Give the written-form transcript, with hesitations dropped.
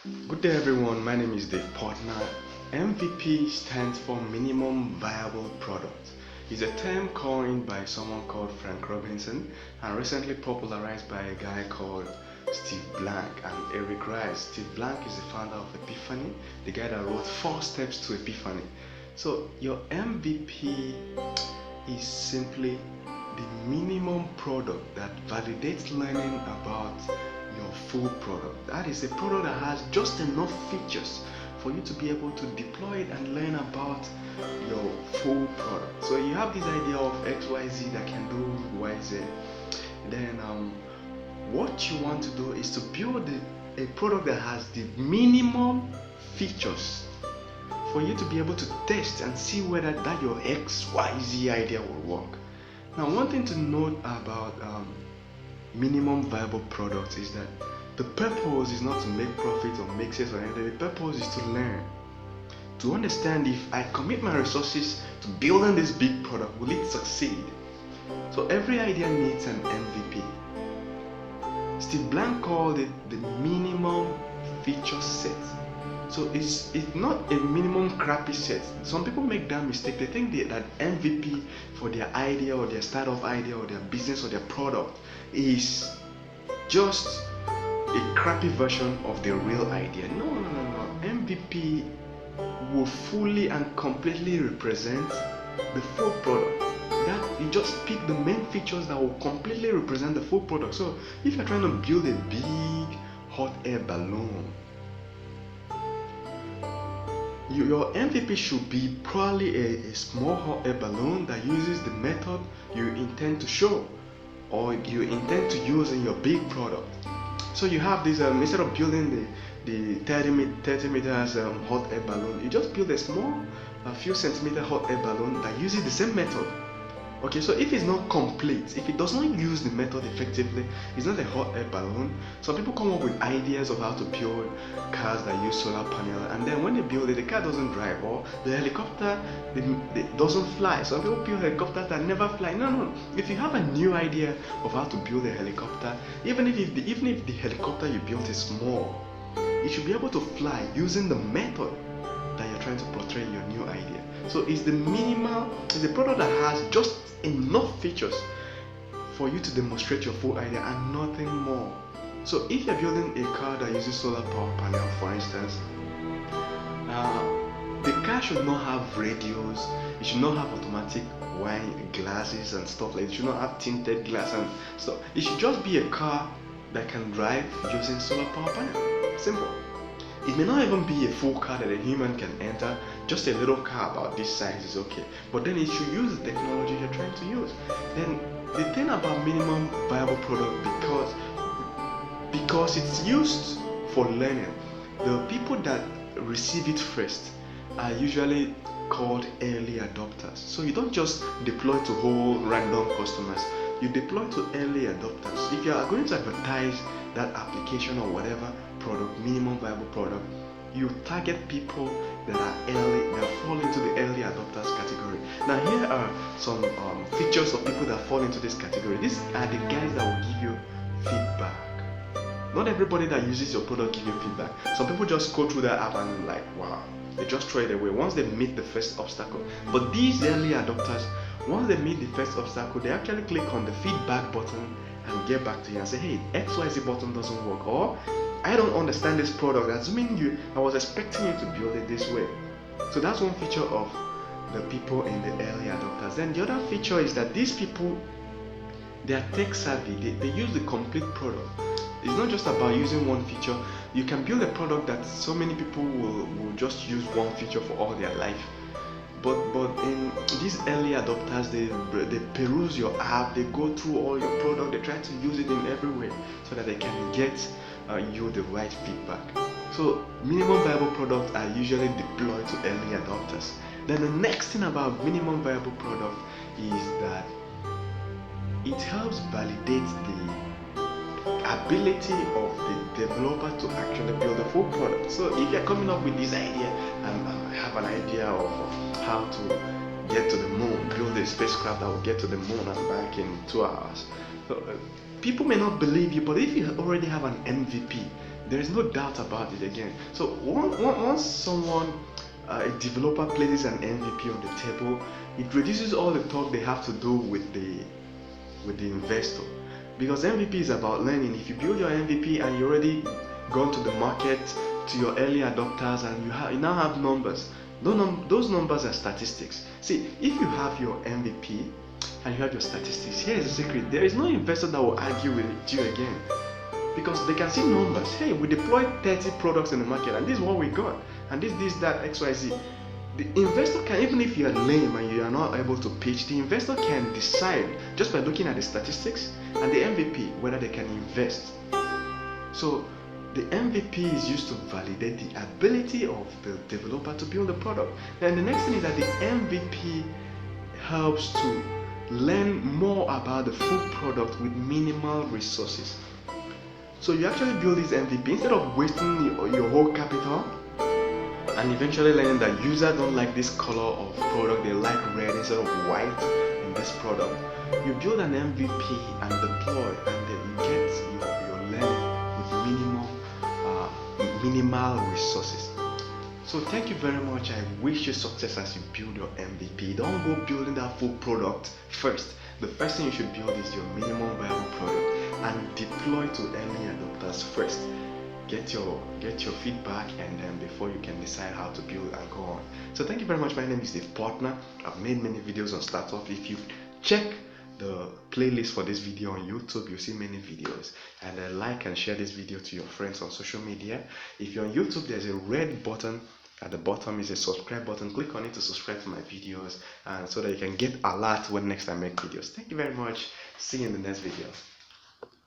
Good day, everyone. My name is Dave Portner. MVP stands for Minimum Viable Product. It's a term coined by someone called Frank Robinson and recently popularized by a guy called Steve Blank and Eric Rice. Steve Blank is the founder of Epiphany, the guy that wrote 4 Steps to Epiphany. So, your MVP is simply the minimum product that validates learning about your full product. That is a product that has just enough features for you to be able to deploy it and learn about your full product. So you have this idea of XYZ that can do YZ. Then what you want to do is to build a product that has the minimum features for you to be able to test and see whether that your XYZ idea will work. Now, one thing to note about minimum viable products is that the purpose is not to make profit or make sales or anything. The purpose is to learn, to understand if I commit my resources to building this big product, will it succeed? So every idea needs an MVP. Steve Blank called it the minimum feature set. So it's not a minimum crappy set. Some people make that mistake. They think that MVP for their idea or their startup idea or their business or their product is just a crappy version of the real idea. No. MVP will fully and completely represent the full product. That you just pick the main features that will completely represent the full product. So if you're trying to build a big hot air balloon, your MVP should be probably a small hot air balloon that uses the method you intend to show or you intend to use in your big product. So you have this, instead of building the 30 meters hot air balloon, you just build a few centimeter hot air balloon that uses the same method. Okay, so if it's not complete, if it does not use the method effectively, it's not a hot air balloon. Some people come up with ideas of how to build cars that use solar panel, and then when they build it, the car doesn't drive, or the helicopter it doesn't fly. Some people build helicopters that never fly. No. If you have a new idea of how to build a helicopter, even if the helicopter you built is small, it should be able to fly using the method that you're trying to portray your new idea. So it's it's a product that has just enough features for you to demonstrate your full idea and nothing more. So if you're building a car that uses solar power panel, for instance, the car should not have radios, it should not have automatic wine glasses and stuff like that. It should not have tinted glass and stuff. It should just be a car that can drive using solar power panel. Simple. It may not even be a full car that a human can enter. Just a little car about this size is okay. But then it should use the technology you're trying to use. Then the thing about minimum viable product, because it's used for learning, the people that receive it first are usually called early adopters. So you don't just deploy to whole random customers. You deploy to early adopters. If you are going to advertise that application or whatever product, minimum viable product, you target people that are early, that fall into the early adopters category. Now here are some features of people that fall into this category. These are the guys that will give you feedback. Not everybody that uses your product give you feedback. Some people just go through that app and like, wow, they just throw it away once they meet the first obstacle. But these early adopters, once they meet the first obstacle, they actually click on the feedback button and get back to you and say, hey, XYZ button doesn't work, or I don't understand this product. Assuming I was expecting you to build it this way. So that's one feature of the people in the early adopters. Then the other feature is that these people, they are tech savvy. They use the complete product. It's not just about using one feature. You can build a product that so many people will just use one feature for all their life. But in these early adopters, they peruse your app, they go through all your product, they try to use it in every way so that they can get you the right feedback. So minimum viable products are usually deployed to early adopters. Then the next thing about minimum viable product is that it helps validate the ability of the developer to actually build a full product. So if you're coming up with this idea and have an idea of how to get to the moon, build a spacecraft that will get to the moon and back in 2 hours. So people may not believe you, but if you already have an MVP There is no doubt about it again. So once someone, a developer, places an MVP on the table, it reduces all the talk they have to do with the investor, because MVP is about learning. If you build your MVP and you already gone to the market, to your early adopters, and you now have numbers, those numbers are statistics. See, if you have your MVP and you have your statistics, here is the secret: there is no investor that will argue with you again, because they can see numbers. Hey, we deployed 30 products in the market and this is what we got, and this that XYZ. The investor can, even if you are lame and you are not able to pitch, the investor can decide just by looking at the statistics and the MVP whether they can invest. So the MVP is used to validate the ability of the developer to build the product. Then the next thing is that the MVP helps to learn more about the full product with minimal resources. So you actually build this MVP instead of wasting your whole capital and eventually learning that users don't like this color of product, they like red instead of white in this product. You build an MVP and deploy, and then you get your learning with minimal resources. So thank you very much. I wish you success as you build your MVP. Don't go building that full product first. The first thing you should build is your minimum viable product and deploy to early adopters first. Get your feedback, and then before you can decide how to build and go on. So thank you very much. My name is Dave Partner. I've made many videos on startup. If you check the playlist for this video on YouTube, you'll see many videos, and like and share this video to your friends on social media. If you're on YouTube, there's a red button at the bottom, is a subscribe button. Click on it to subscribe to my videos, and so that you can get alert when next I make videos. Thank you very much. See you in the next video.